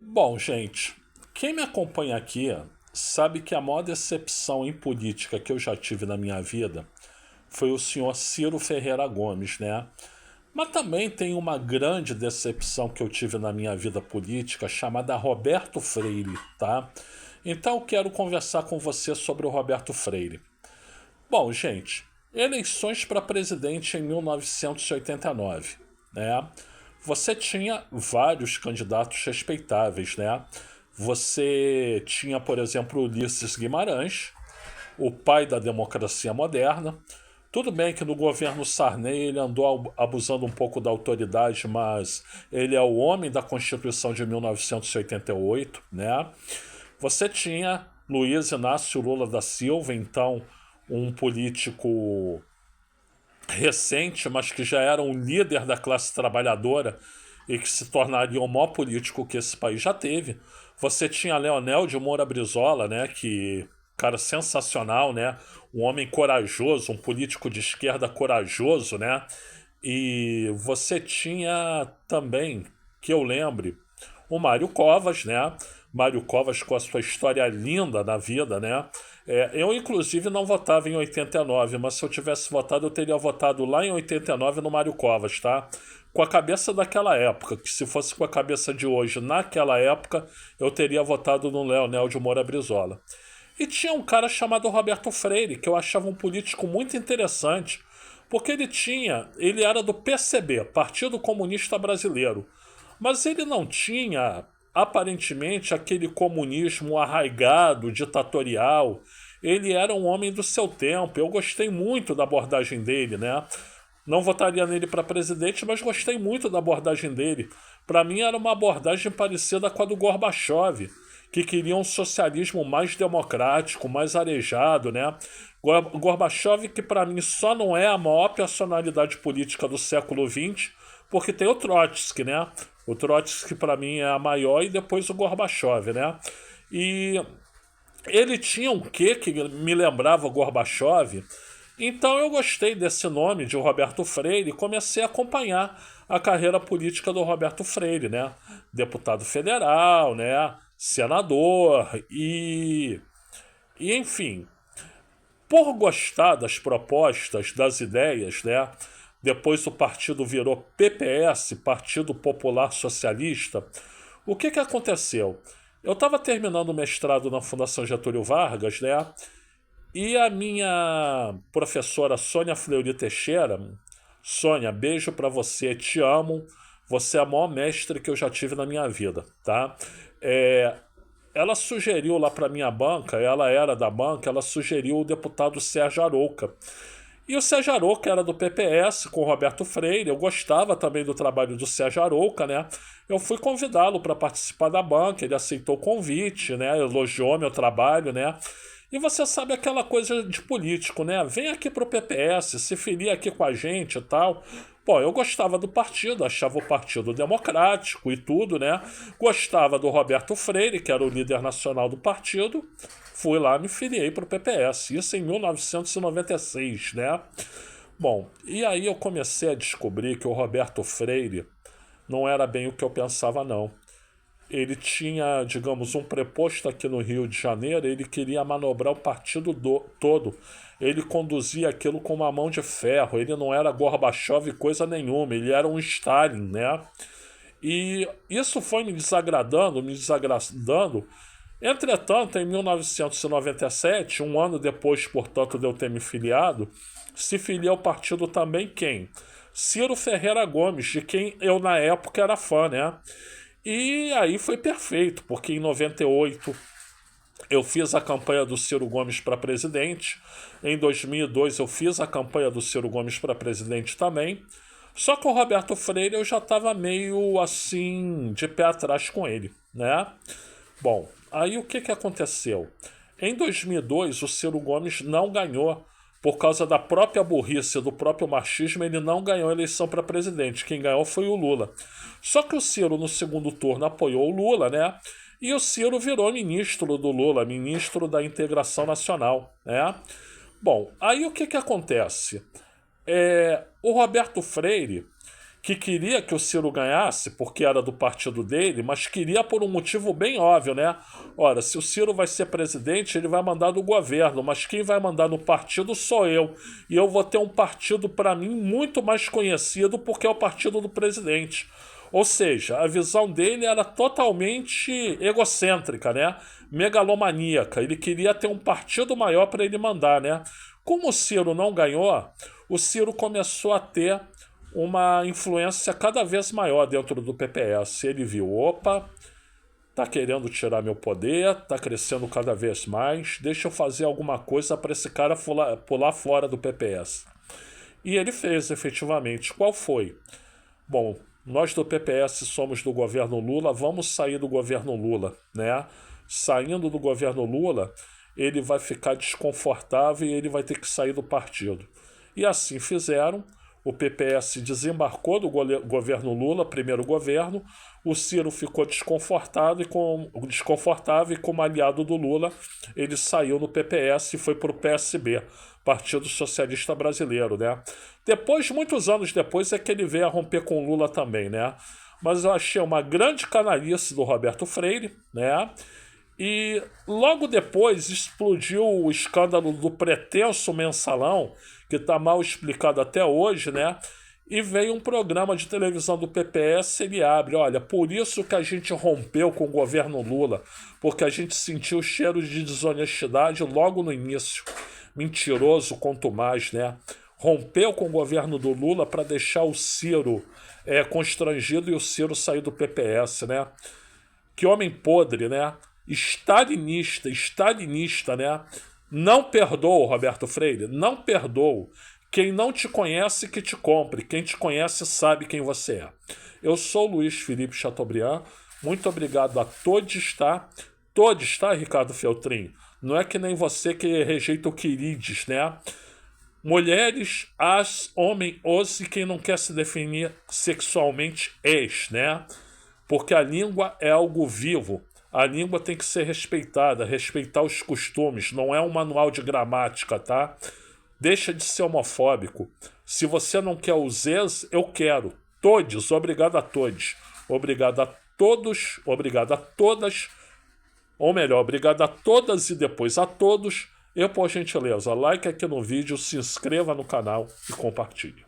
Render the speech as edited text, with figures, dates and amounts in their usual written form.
Bom, gente, quem me acompanha aqui sabe que a maior decepção em política que eu já tive na minha vida foi o senhor Ciro Ferreira Gomes, né? Mas também tem uma grande decepção que eu tive na minha vida política chamada Roberto Freire, tá? Então eu quero conversar com você sobre o Roberto Freire. Bom, gente, eleições para presidente em 1989, né? Você tinha vários candidatos respeitáveis, né? Você tinha, por exemplo, Ulisses Guimarães, o pai da democracia moderna. Tudo bem que no governo Sarney ele andou abusando um pouco da autoridade, mas ele é o homem da Constituição de 1988, né? Você tinha Luiz Inácio Lula da Silva, então um político recente, mas que já era um líder da classe trabalhadora e que se tornaria o maior político que esse país já teve. Você tinha Leonel de Moura Brizola, né, que cara sensacional, né, um homem corajoso, um político de esquerda corajoso, né? E você tinha também, que eu lembre, o Mário Covas, né? Mário Covas com a sua história linda na vida, né? Eu, inclusive, não votava em 89, mas se eu tivesse votado, eu teria votado lá em 89 no Mário Covas, tá? Com a cabeça daquela época, que se fosse com a cabeça de hoje, naquela época, eu teria votado no Leonel de Moura Brizola. E tinha um cara chamado Roberto Freire, que eu achava um político muito interessante, porque ele era do PCB, Partido Comunista Brasileiro, mas ele não tinha, aparentemente, aquele comunismo arraigado, ditatorial. Ele era um homem do seu tempo. Eu gostei muito da abordagem dele, né? Não votaria nele para presidente, mas gostei muito da abordagem dele. Para mim era uma abordagem parecida com a do Gorbachev, que queria um socialismo mais democrático, mais arejado, né? Gorbachev, que para mim só não é a maior personalidade política do século XX, porque tem o Trotsky, né? O Trotsky para mim é a maior e depois o Gorbachev, né? E ele tinha um quê que me lembrava o Gorbachev. Então eu gostei desse nome de Roberto Freire e comecei a acompanhar a carreira política do Roberto Freire, né? Deputado federal, né? Senador e enfim, por gostar das propostas, das ideias, né? Depois o partido virou PPS, Partido Popular Socialista. O que aconteceu? Eu estava terminando o mestrado na Fundação Getúlio Vargas, né? E a minha professora Sônia Fleury Teixeira, Sônia, beijo pra você, te amo. Você é a maior mestre que eu já tive na minha vida, tá? É, ela sugeriu lá pra minha banca, ela era da banca, ela sugeriu o deputado Sérgio Arouca. E o Sérgio Arouca era do PPS com o Roberto Freire. Eu gostava também do trabalho do Sérgio Arouca, né? Eu fui convidá-lo para participar da banca, ele aceitou o convite, né? Elogiou meu trabalho, né? E você sabe aquela coisa de político, né? Vem aqui pro PPS, se filia aqui com a gente e tal. Pô, eu gostava do partido, achava o partido democrático e tudo, né? Gostava do Roberto Freire, que era o líder nacional do partido. Fui lá, me filiei pro PPS, isso em 1996, né? Bom, e aí eu comecei a descobrir que o Roberto Freire não era bem o que eu pensava, não. Ele tinha, digamos, um preposto aqui no Rio de Janeiro, ele queria manobrar o partido todo. Ele conduzia aquilo com uma mão de ferro, ele não era Gorbachev coisa nenhuma, ele era um Stalin, né? E isso foi me desagradando, me desagradando. Entretanto, em 1997, um ano depois, portanto, de eu ter me filiado, se filia ao partido também quem? Ciro Ferreira Gomes, de quem eu na época era fã, né? E aí foi perfeito, porque em 98 eu fiz a campanha do Ciro Gomes para presidente, em 2002 eu fiz a campanha do Ciro Gomes para presidente também, só que o Roberto Freire eu já estava meio assim, de pé atrás com ele, né? Bom, aí o que aconteceu? Em 2002 o Ciro Gomes não ganhou por causa da própria burrice, do próprio machismo, ele não ganhou a eleição para presidente. Quem ganhou foi o Lula. Só que o Ciro, no segundo turno, apoiou o Lula, né? E o Ciro virou ministro do Lula, ministro da Integração Nacional, né? Bom, aí o que acontece? O Roberto Freire, que queria que o Ciro ganhasse, porque era do partido dele, mas queria por um motivo bem óbvio, né? Ora, se o Ciro vai ser presidente, ele vai mandar do governo, mas quem vai mandar no partido sou eu. E eu vou ter um partido, para mim, muito mais conhecido, porque é o partido do presidente. Ou seja, a visão dele era totalmente egocêntrica, né? Megalomaníaca. Ele queria ter um partido maior para ele mandar, né? Como o Ciro não ganhou, o Ciro começou a ter uma influência cada vez maior dentro do PPS. Ele viu, opa, tá querendo tirar meu poder, tá crescendo cada vez mais, deixa eu fazer alguma coisa para esse cara pular fora do PPS. E ele fez, efetivamente. Qual foi? Bom, nós do PPS somos do governo Lula, vamos sair do governo Lula, né? Saindo do governo Lula, ele vai ficar desconfortável e ele vai ter que sair do partido. E assim fizeram. O PPS desembarcou do governo Lula, primeiro governo. O Ciro ficou desconfortável e como aliado do Lula, ele saiu no PPS e foi para o PSB, Partido Socialista Brasileiro, né? Depois, muitos anos depois, é que ele veio a romper com o Lula também, né? Mas eu achei uma grande canalice do Roberto Freire, né? E logo depois explodiu o escândalo do pretenso mensalão, que está mal explicado até hoje, né? E veio um programa de televisão do PPS, ele abre, olha, por isso que a gente rompeu com o governo Lula, porque a gente sentiu o cheiro de desonestidade logo no início. Mentiroso quanto mais, né? Rompeu com o governo do Lula para deixar o Ciro constrangido e o Ciro sair do PPS, né? Que homem podre, né? Stalinista, né? Não perdoa, Roberto Freire, não perdoa. Quem não te conhece, que te compre. Quem te conhece sabe quem você é. Eu sou Luiz Felipe Chateaubriand. Muito obrigado a todos, tá? Todos, tá, Ricardo Feltrin? Não é que nem você que rejeita o querides, né? Mulheres, as, homem, os, e quem não quer se definir sexualmente, ex, né? Porque a língua é algo vivo. A língua tem que ser respeitada, respeitar os costumes, não é um manual de gramática, tá? Deixa de ser homofóbico. Se você não quer os ex, eu quero. Todos, obrigado a todos. Obrigado a todos, obrigado a todas, ou melhor, obrigado a todas e depois a todos. E, por gentileza, like aqui no vídeo, se inscreva no canal e compartilhe.